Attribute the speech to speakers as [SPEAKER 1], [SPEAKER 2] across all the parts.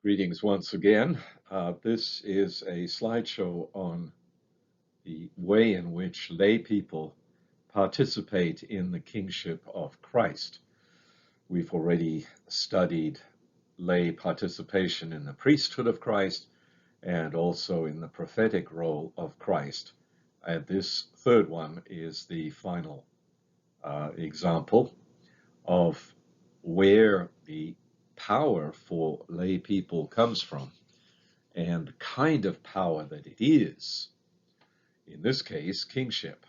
[SPEAKER 1] Greetings once again. This is a slideshow on the way in which lay people participate in the kingship of Christ. We've already studied lay participation in the priesthood of Christ and also in the prophetic role of Christ. And this third one is the final example of where the power for lay people comes from and the kind of power that it is, in this case, kingship.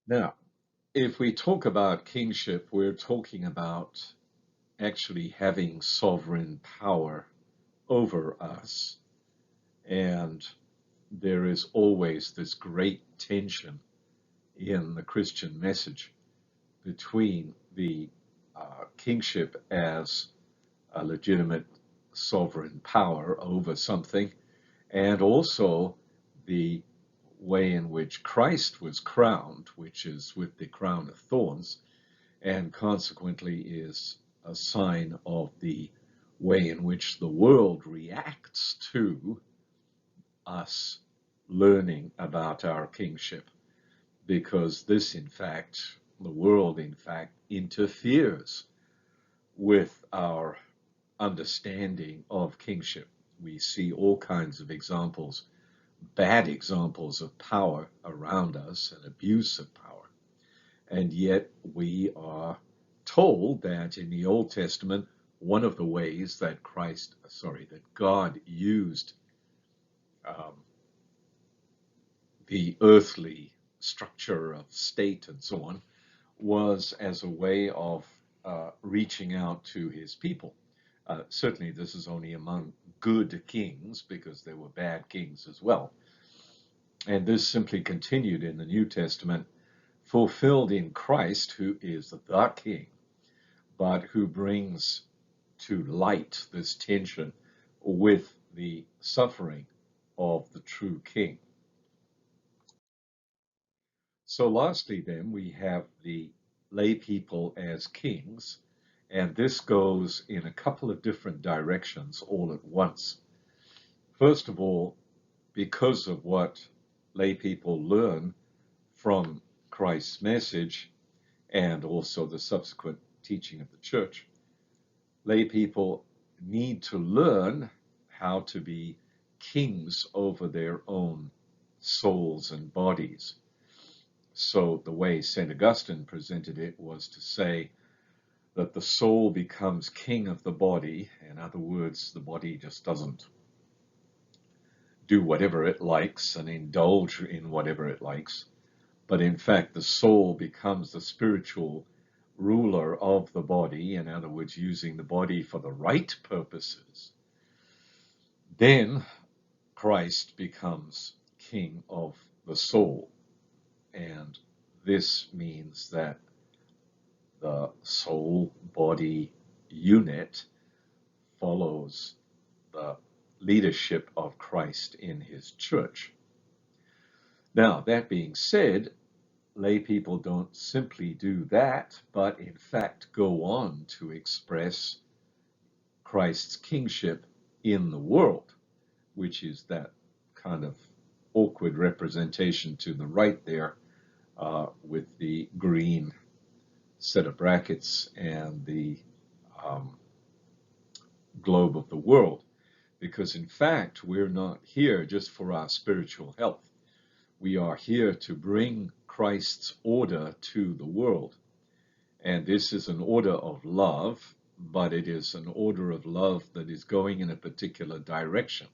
[SPEAKER 1] Now, if we talk about kingship, we're talking about actually having sovereign power over us. And there is always this great tension in the Christian message between the kingship as a legitimate sovereign power over something, and also the way in which Christ was crowned, which is with the crown of thorns, and consequently is a sign of the way in which the world reacts to us learning about our kingship, because this, in fact, the world, in fact, interferes with our understanding of kingship. We see all kinds of examples, bad examples of power around us and abuse of power. And yet we are told that in the Old Testament, one of the ways that God used the earthly structure of state and so on was as a way of reaching out to his people. Certainly this is only among good kings, because there were bad kings as well. And this simply continued in the New Testament, fulfilled in Christ, who is the king, but who brings to light this tension with the suffering of the true king. So lastly, then, we have the lay people as kings, and this goes in a couple of different directions all at once. First of all, because of what lay people learn from Christ's message and also the subsequent teaching of the church, lay people need to learn how to be kings over their own souls and bodies. So the way St. Augustine presented it was to say that the soul becomes king of the body. In other words, the body just doesn't do whatever it likes and indulge in whatever it likes, but in fact the soul becomes the spiritual ruler of the body, in other words, using the body for the right purposes. Then Christ becomes king of the soul, and this means that the soul-body unit follows the leadership of Christ in his church. Now, that being said, lay people don't simply do that, but in fact go on to express Christ's kingship in the world, which is that kind of awkward representation to the right there with the green set of brackets and the globe of the world. Because in fact, we're not here just for our spiritual health. We are here to bring Christ's order to the world. And this is an order of love, but it is an order of love that is going in a particular direction.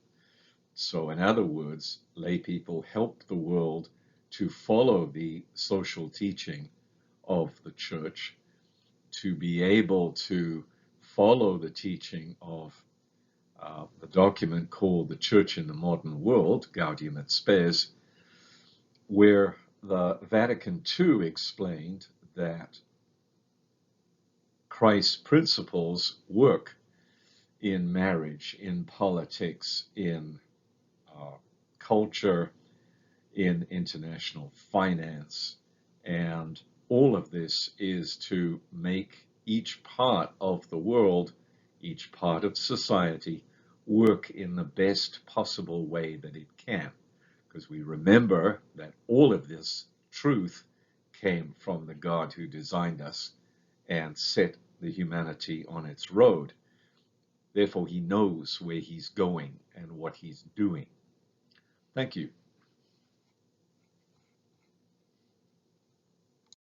[SPEAKER 1] So in other words, lay people help the world to follow the social teaching of the church, to be able to follow the teaching of the document called The Church in the Modern World, Gaudium et Spes, where the Vatican II explained that Christ's principles work in marriage, in politics, in culture, in international finance, and all of this is to make each part of the world, each part of society, work in the best possible way that it can. Because we remember that all of this truth came from the God who designed us and set the humanity on its road. Therefore, he knows where he's going and what he's doing. Thank you.